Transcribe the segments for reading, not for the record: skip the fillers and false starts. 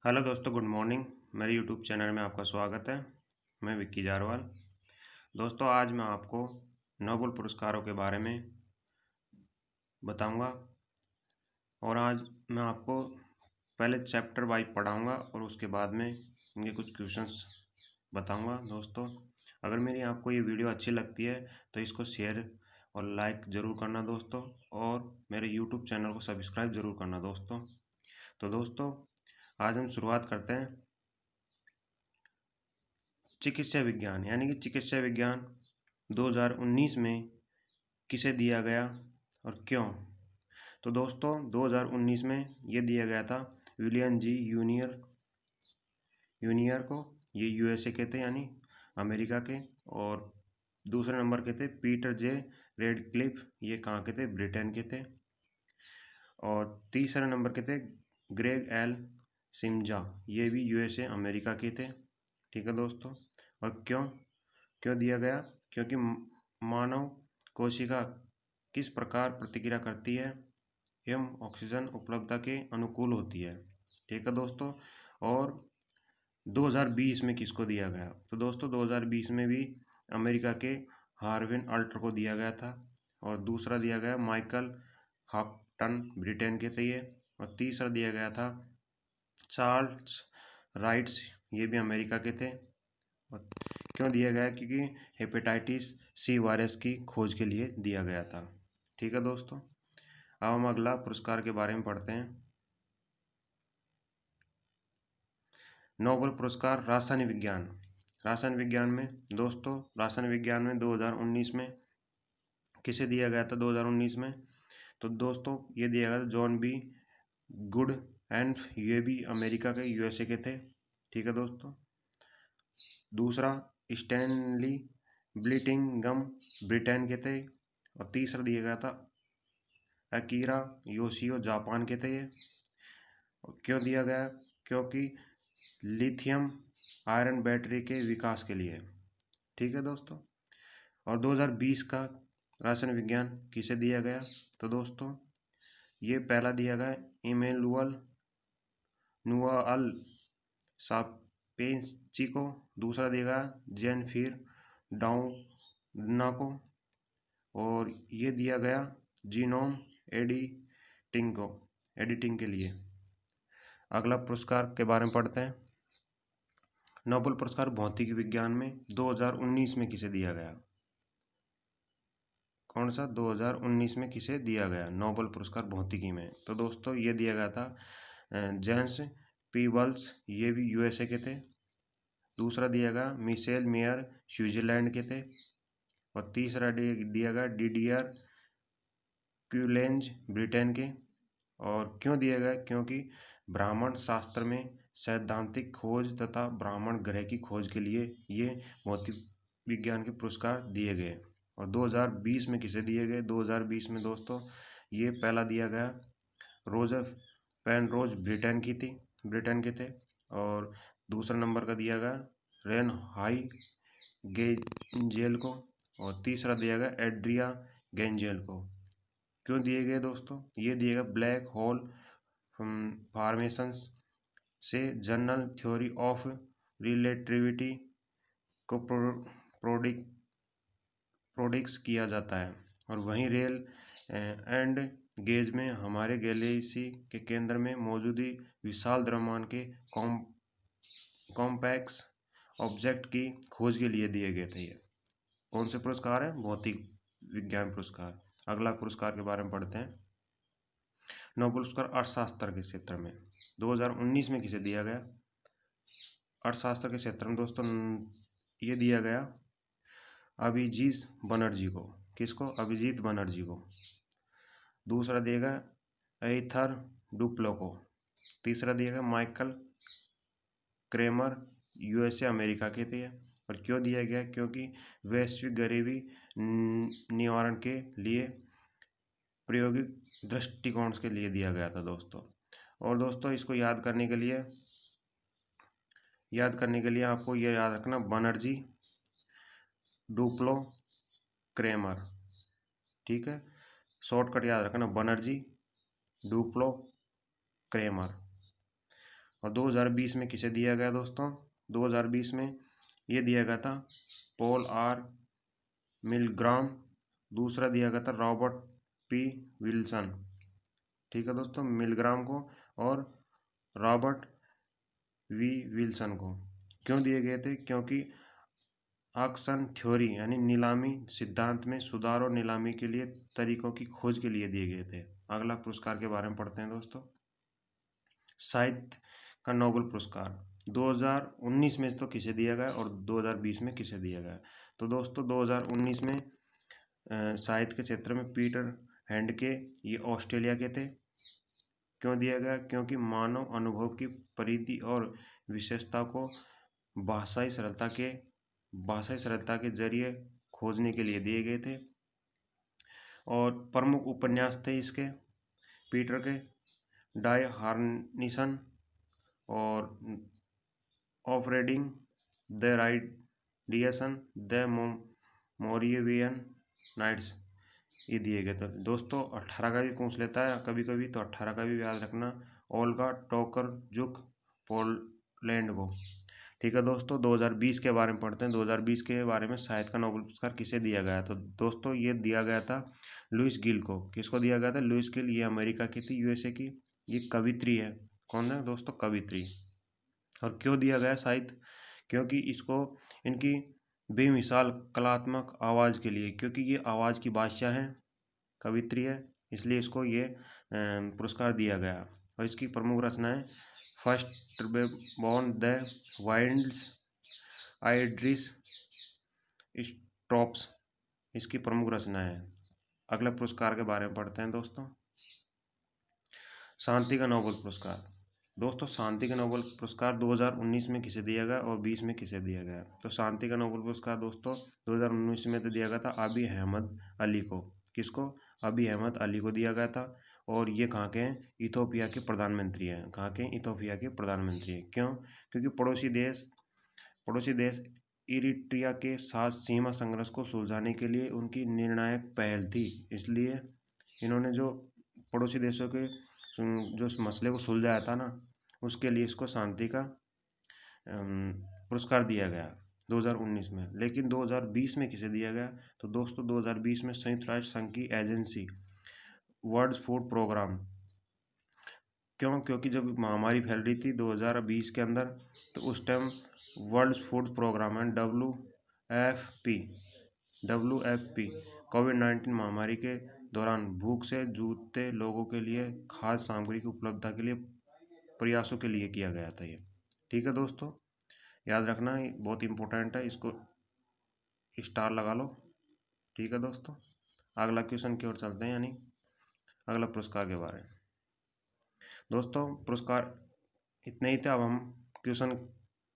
Hello दोस्तों, good morning. मेरे YouTube channel में आपका स्वागत है। मैं विक्की जारवाल। दोस्तों, आज मैं आपको नोबेल पुरस्कारों के बारे में बताऊंगा और आज मैं आपको पहले चैप्टर वाइज पढ़ाऊंगा और उसके बाद में इनके कुछ क्वेश्चंस बताऊंगा। दोस्तों, अगर मेरी आपको ये वीडियो अच्छी लगती है तो इसको शेयर और लाइक ज़रूर करना दोस्तों, और मेरे यूट्यूब चैनल को सब्सक्राइब ज़रूर करना दोस्तों। तो दोस्तों, आज हम शुरुआत करते हैं चिकित्सा विज्ञान, यानी कि चिकित्सा विज्ञान 2019 में किसे दिया गया और क्यों। तो दोस्तों, 2019 में ये दिया गया था विलियम जी यूनियर को। ये यूएसए के थे, यानी अमेरिका के। और दूसरे नंबर के थे पीटर जे रेडक्लिफ, ये कहाँ के थे? ब्रिटेन के थे। और तीसरे नंबर के थे ग्रेग एल सिमजा, ये भी यूएसए अमेरिका के थे। ठीक है दोस्तों। और क्यों दिया गया? क्योंकि मानव कोशिका किस प्रकार प्रतिक्रिया करती है एवं ऑक्सीजन उपलब्धता के अनुकूल होती है। ठीक है दोस्तों। और 2020 में किसको दिया गया? तो दोस्तों, 2020 में भी अमेरिका के हार्विन अल्टर को दिया गया था। और दूसरा दिया गया माइकल हाफटन, ब्रिटेन के थे ये। और तीसरा दिया गया था चार्ल्स राइट्स, ये भी अमेरिका के थे। और क्यों दिया गया? क्योंकि हेपेटाइटिस सी वायरस की खोज के लिए दिया गया था। ठीक है दोस्तों। अब हम अगला पुरस्कार के बारे में पढ़ते हैं। नोबेल पुरस्कार रासायनिक विज्ञान। रासायनिक विज्ञान में दोस्तों, रासायनिक विज्ञान में 2019 में किसे दिया गया था? 2019 में तो दोस्तों ये दिया गया था जॉन बी गुड एंड, ये भी अमेरिका के यूएसए के थे। ठीक है दोस्तों। दूसरा स्टैनली ब्लिटिंगम, ब्रिटेन के थे। और तीसरा दिया गया था अकीरा योशियो, जापान के थे ये। क्यों दिया गया? क्योंकि लिथियम आयरन बैटरी के विकास के लिए। ठीक है दोस्तों। और 2020 का रासायनिक विज्ञान किसे दिया गया? तो दोस्तों, ये पहला दिया गया इमेनुअल नुआल सापेंची को। दूसरा दिया गया जेनफिर डाउना को। और ये दिया गया जीनोम एडिटिंग के लिए। अगला पुरस्कार के बारे में पढ़ते हैं। नोबेल पुरस्कार भौतिक विज्ञान में 2019 में किसे दिया गया? कौन सा? 2019 में किसे दिया गया नोबेल पुरस्कार भौतिकी में? तो दोस्तों, ये दिया गया था जेम्स पीबल्स, ये भी यूएसए के थे। दूसरा दिया गया मिशेल मेयर, स्विट्जरलैंड के थे। और तीसरा दिया गया डिडियर क्यूलेंज, ब्रिटेन के। और क्यों दिया गया? क्योंकि ब्राह्मण शास्त्र में सैद्धांतिक खोज तथा ब्राह्मण ग्रह की खोज के लिए ये भौतिक विज्ञान के पुरस्कार दिए गए। और 2020 में किसे दिए गए? 2020 में दोस्तों, ये पहला दिया गया रोजर पेनरोज, ब्रिटेन के थे। और दूसरा नंबर का दिया गया रेन हाई गेंजेल को। और तीसरा दिया गया एड्रिया गेंजेल को। क्यों दिए गए दोस्तों? ये दिए गए ब्लैक होल फॉर्मेशंस से जनरल थ्योरी ऑफ रिलेटिविटी को प्रोडिक्स किया जाता है। और वहीं रेल एंड गेज में हमारे गैलेक्सी के केंद्र में मौजूदी विशाल द्रव्यमान के कॉम्पैक्स ऑब्जेक्ट की खोज के लिए दिए गए थे। ये कौन से पुरस्कार हैं? भौतिक विज्ञान पुरस्कार। अगला पुरस्कार के बारे में पढ़ते हैं। नोबेल पुरस्कार अर्थशास्त्र के क्षेत्र में 2019 में किसे दिया गया? अर्थशास्त्र के क्षेत्र में दोस्तों ये दिया गया अभिजीत बनर्जी को। किसको? अभिजीत बनर्जी को। दूसरा दिया गया एथर डुप्लो को। तीसरा दिया गया माइकल क्रेमर, यूएसए अमेरिका के थे। और क्यों दिया गया? क्योंकि वैश्विक गरीबी निवारण के लिए प्रायोगिक दृष्टिकोण के लिए दिया गया था दोस्तों। और दोस्तों, इसको याद करने के लिए आपको ये याद रखना, बनर्जी, डुप्लो, क्रेमर। ठीक है, शॉर्टकट याद रखना, बनर्जी, डुप्लो, क्रेमर। और 2020 में किसे दिया गया दोस्तों? 2020 में ये दिया गया था पॉल आर मिलग्राम, दूसरा दिया गया था रॉबर्ट पी विल्सन। ठीक है दोस्तों, मिलग्राम को और रॉबर्ट वी विल्सन को। क्यों दिए गए थे? क्योंकि ऑक्शन थ्योरी यानी नीलामी सिद्धांत में सुधार और नीलामी के लिए तरीकों की खोज के लिए दिए गए थे। अगला पुरस्कार के बारे में पढ़ते हैं दोस्तों। साहित्य का नोबेल पुरस्कार 2019 में तो किसे दिया गया और 2020 में किसे दिया गया? तो दोस्तों 2019 में साहित्य के क्षेत्र में पीटर हैंडके, ये ऑस्ट्रेलिया के थे। क्यों दिया गया? क्योंकि मानव अनुभव की परिधि और विशेषता को भाषाई सरलता के जरिए खोजने के लिए दिए गए थे। और प्रमुख उपन्यास थे इसके पीटर के डाई हार्निसन और of reading the radiation the Moravian nights, ये दिए गए थे दोस्तों। 18 का भी पूछ लेता है कभी कभी, तो 18 का भी याद रखना। ओल्गा टोकरजुक पोलैंड को। ठीक है दोस्तों, 2020 के बारे में पढ़ते हैं। 2020 के बारे में साहित्य का नोबेल पुरस्कार किसे दिया गया? तो दोस्तों ये दिया गया था लुइस गिल को। किसको दिया गया था? लुइस गिल, ये अमेरिका की थी, यूएसए की। ये कवित्री है। कौन है दोस्तों? कवित्री। और क्यों दिया गया साहित्य? क्योंकि इसको इनकी बेमिसाल कलात्मक आवाज़ के लिए, क्योंकि ये आवाज़ की बादशाह है, कवित्री है, इसलिए इसको ये पुरस्कार दिया गया। और इसकी प्रमुख रचनाएं फर्स्ट बॉर्न द वाइल्ड्स, आइड्रिस स्ट्रॉप्स, इसकी प्रमुख रचनाएं हैं। अगले पुरस्कार के बारे में पढ़ते हैं दोस्तों। शांति का नोबेल पुरस्कार। दोस्तों शांति का नोबेल पुरस्कार 2019 में किसे दिया गया और 20 में किसे दिया गया? तो शांति का नोबेल पुरस्कार दोस्तों 2019 में तो दिया गया था अबी अहमद अली को। किसको? अबी अहमद अली को दिया गया था। और ये कहाँ के हैं? इथोपिया के प्रधानमंत्री हैं। कहाँ के? इथोपिया के प्रधानमंत्री हैं। क्यों? क्योंकि पड़ोसी देश इरिट्रिया के साथ सीमा संघर्ष को सुलझाने के लिए उनकी निर्णायक पहल थी। इसलिए इन्होंने जो पड़ोसी देशों के जो मसले को सुलझाया था ना, उसके लिए इसको शांति का पुरस्कार दिया गया 2019 में। लेकिन 2020 में किसे दिया गया? तो दोस्तों 2020 में संयुक्त राष्ट्र संघ की एजेंसी वर्ल्ड फूड प्रोग्राम। क्यों? क्योंकि जब महामारी फैल रही थी 2020 के अंदर, तो उस टाइम वर्ल्ड फूड प्रोग्राम है WFP कोविड-19 महामारी के दौरान भूख से जूझते लोगों के लिए खाद्य सामग्री की उपलब्धता के लिए प्रयासों के लिए किया गया था ये। ठीक है दोस्तों, याद रखना, बहुत इम्पोर्टेंट है, इसको स्टार लगा लो। ठीक है दोस्तों, अगला क्वेश्चन की ओर चलते हैं, यानी अगला पुरस्कार के बारे में। दोस्तों पुरस्कार इतने ही थे। अब हम क्वेश्चन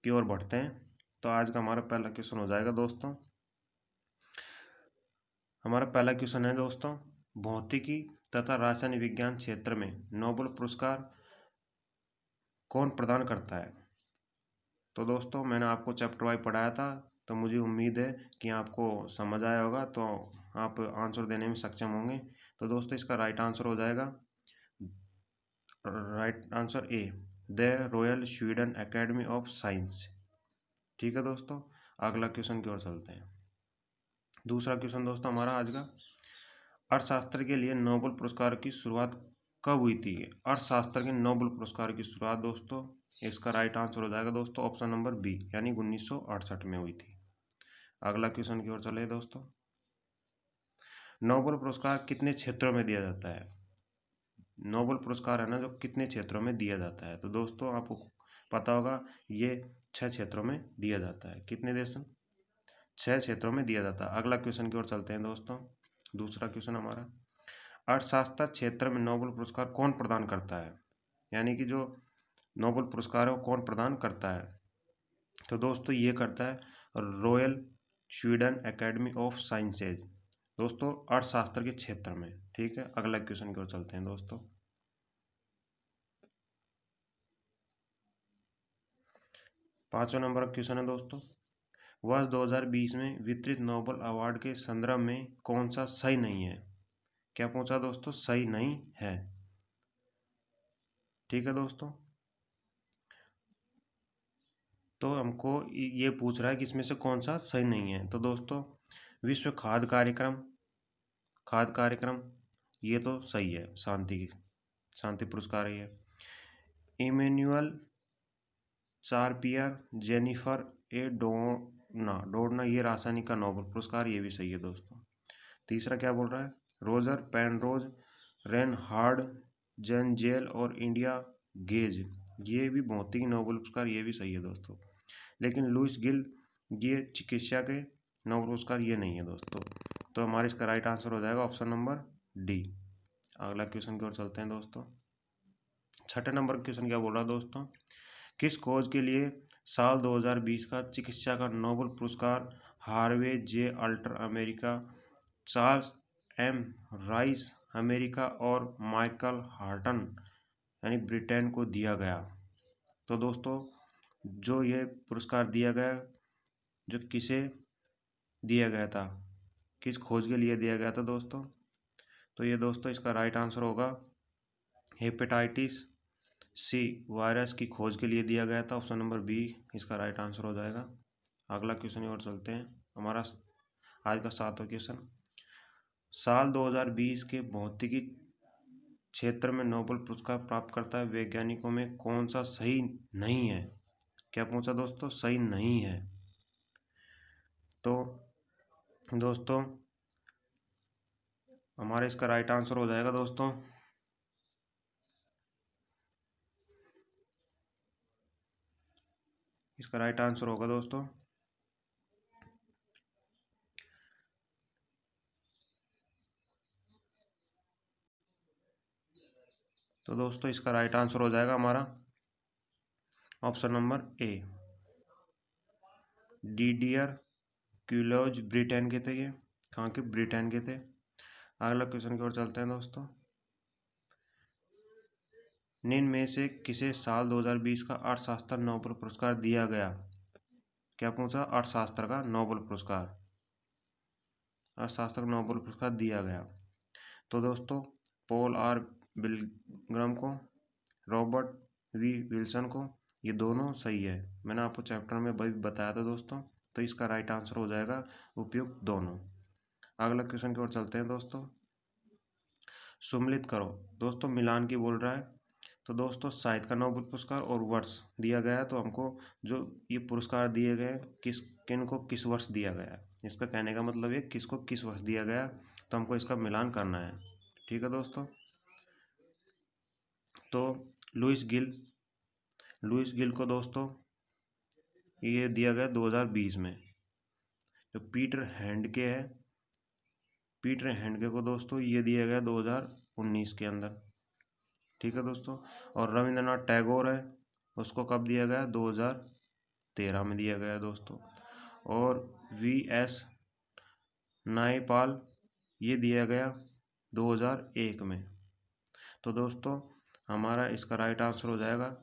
की ओर बढ़ते हैं। तो आज का हमारा पहला क्वेश्चन हो जाएगा दोस्तों। हमारा पहला क्वेश्चन है दोस्तों, भौतिकी तथा रासायनिक विज्ञान क्षेत्र में नोबेल पुरस्कार कौन प्रदान करता है? तो दोस्तों मैंने आपको चैप्टर वाइज पढ़ाया था, तो मुझे उम्मीद है कि आपको समझ आया होगा, तो आप आंसर देने में सक्षम होंगे। तो दोस्तों इसका राइट आंसर हो जाएगा, right answer A, the royal Sweden academy of science. ठीक है दोस्तों, अगला क्वेश्चन की ओर चलते हैं। दूसरा क्वेश्चन दोस्तों हमारा आज का, अर्थशास्त्र के लिए नोबेल पुरस्कार की शुरुआत कब हुई थी? अर्थशास्त्र के नोबेल पुरस्कार की शुरुआत दोस्तों, इसका राइट आंसर हो जाएगा दोस्तों ऑप्शन नंबर बी, यानी 1968 में हुई थी। अगला क्वेश्चन की ओर चले दोस्तों। नोबेल पुरस्कार कितने क्षेत्रों में दिया जाता है? नोबेल पुरस्कार है ना, जो कितने क्षेत्रों में दिया जाता है? तो दोस्तों आपको पता होगा, ये 6 क्षेत्रों में दिया जाता है। कितने देशों? 6 क्षेत्रों में दिया जाता है। अगला क्वेश्चन की ओर चलते हैं दोस्तों। दूसरा क्वेश्चन हमारा, अर्थशास्त्र क्षेत्र में नोबेल पुरस्कार कौन प्रदान करता है? यानी कि जो नोबेल पुरस्कार है वो कौन प्रदान करता है? तो दोस्तों ये करता है royal Sweden academy of sciences, दोस्तों अर्थशास्त्र के क्षेत्र में। ठीक है, अगला क्वेश्चन की ओर चलते हैं दोस्तों। पांचवा नंबर का क्वेश्चन है दोस्तों, वर्ष 2020 में वितरित नोबेल अवार्ड के संदर्भ में कौन सा सही नहीं है? क्या पूछा दोस्तों? सही नहीं है। ठीक है दोस्तों, हमको ये पूछ रहा है कि इसमें से कौन सा सही नहीं है। तो दोस्तों विश्व खाद्य कार्यक्रम ये तो सही है, शांति पुरस्कार है ये। इमैनुअल चार्पियर जेनिफर ए डोडना ये रासायनिक का नोबेल पुरस्कार, ये भी सही है दोस्तों। तीसरा क्या बोल रहा है, रोजर पेनरोज रेनहार्ड जेनजेल और इंडिया गेज ये भी भौतिकी नोबेल पुरस्कार, ये भी सही है दोस्तों। लेकिन लुइस गिल ये चिकित्सा के नोबेल पुरस्कार ये नहीं है दोस्तों। तो हमारा इसका राइट आंसर हो जाएगा ऑप्शन नंबर डी। अगला क्वेश्चन की ओर चलते हैं दोस्तों। छठे नंबर क्वेश्चन क्या बोल रहा है दोस्तों, किस खोज के लिए साल 2020 का चिकित्सा का नोबेल पुरस्कार Harvey J Alter America, Charles M Rice America और माइकल हार्टन यानी ब्रिटेन को दिया गया। तो दोस्तों जो ये पुरस्कार दिया गया, जो किसे दिया गया था, किस खोज के लिए दिया गया था दोस्तों, तो ये दोस्तों इसका राइट आंसर होगा हेपेटाइटिस सी वायरस की खोज के लिए दिया गया था। ऑप्शन नंबर बी इसका राइट आंसर हो जाएगा। अगला क्वेश्चन और चलते हैं। हमारा आज का 7वां क्वेश्चन, साल 2020 के भौतिकी क्षेत्र में नोबेल पुरस्कार प्राप्त करता है वैज्ञानिकों में कौन सा सही नहीं है। क्या पूछा दोस्तों, सही नहीं है। तो दोस्तों हमारा इसका राइट आंसर हो जाएगा दोस्तों इसका राइट आंसर होगा दोस्तों तो दोस्तों इसका राइट आंसर हो जाएगा हमारा option number A, Didier क्यूलोज Britain के थे। ये कहाँ के, ब्रिटेन के थे। अगला क्वेश्चन की ओर चलते हैं दोस्तों। निम्न में से किसे साल 2020 का अर्थशास्त्र नोबेल पुरस्कार दिया गया। क्या पूछा, अर्थशास्त्र का नोबेल पुरस्कार, अर्थशास्त्र का नोबेल पुरस्कार दिया गया। तो दोस्तों पॉल आर बिलग्राम को, रॉबर्ट वी विल्सन को, ये दोनों सही है। मैंने आपको चैप्टर में भी बताया था दोस्तों। तो इसका राइट आंसर हो जाएगा उपयुक्त दोनों। अगला क्वेश्चन की ओर चलते हैं दोस्तों। सम्मिलित करो दोस्तों, मिलान की बोल रहा है। तो दोस्तों साहित्य का नोबेल पुरस्कार और वर्ष दिया गया है। तो हमको जो ये पुरस्कार दिए गए किन को किस वर्ष दिया गया है, इसका कहने का मतलब ये किसको किस वर्ष दिया गया, तो हमको इसका मिलान करना है। ठीक है दोस्तों। तो लुइस गिल को दोस्तों ये दिया गया 2020 में। जो पीटर हैंडके को दोस्तों ये दिया गया 2019 के अंदर। ठीक है दोस्तों। और रविंद्रनाथ टैगोर है, उसको कब दिया गया, 2013 में दिया गया दोस्तों। और VS नायपाल ये दिया गया 2001 में। तो दोस्तों हमारा इसका राइट आंसर हो जाएगा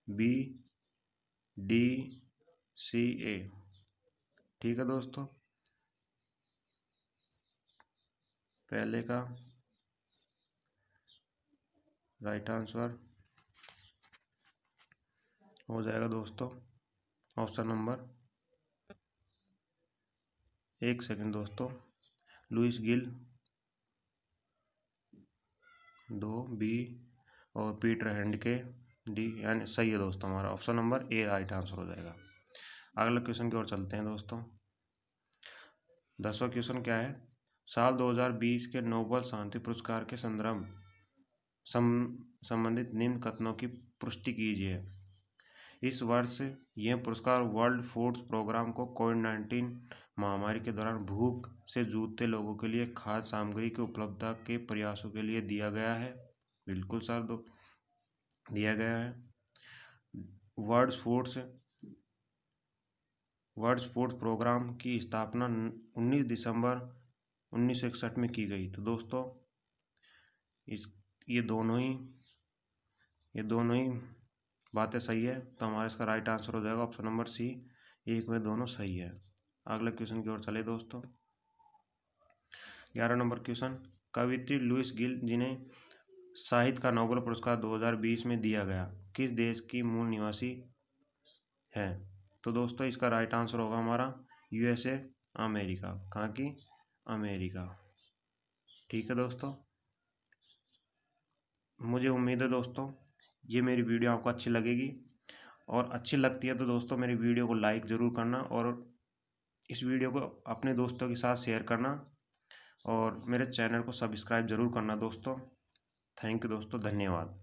BDCA। ठीक है दोस्तों, पहले का राइट आंसर हो जाएगा दोस्तों ऑप्शन नंबर, एक सेकंड दोस्तों, लुइस गिल 2 B और पीटर हैंडके D, यानी सही है दोस्तों। हमारा option number A right answer हो जाएगा। अगले क्वेश्चन की ओर चलते हैं दोस्तों। 10वां क्वेश्चन क्या है, साल 2020 के नोबेल शांति पुरस्कार के संबंधित निम्न कथनों की पुष्टि कीजिए। इस वर्ष यह पुरस्कार वर्ल्ड फूड्स प्रोग्राम को कोविड-19 महामारी के दौरान भूख से जूझते लोगों के लिए खाद्य सामग्री की उपलब्धता के प्रयासों के लिए दिया गया है। बिल्कुल सर, दिया गया है। वर्ल्ड फूड प्रोग्राम की स्थापना 19 दिसंबर 1961 में की गई। तो दोस्तों ये दोनों ही बातें सही है। तो हमारा इसका राइट आंसर हो जाएगा ऑप्शन नंबर सी, एक में दोनों सही है। अगले क्वेश्चन की ओर चले दोस्तों। 11 नंबर क्वेश्चन, कवियत्री लुइस गिल जिन्हें साहित्य का नोबेल पुरस्कार 2020 में दिया गया, किस देश की मूल निवासी है। तो दोस्तों इसका राइट आंसर होगा हमारा यूएसए, अमेरिका। कहाँ की? अमेरिका। ठीक है दोस्तों, मुझे उम्मीद है दोस्तों ये मेरी वीडियो आपको अच्छी लगेगी, और अच्छी लगती है तो दोस्तों मेरी वीडियो को लाइक ज़रूर करना, और इस वीडियो को अपने दोस्तों के साथ शेयर करना, और मेरे चैनल को सब्सक्राइब ज़रूर करना दोस्तों। थैंक यू दोस्तों, धन्यवाद।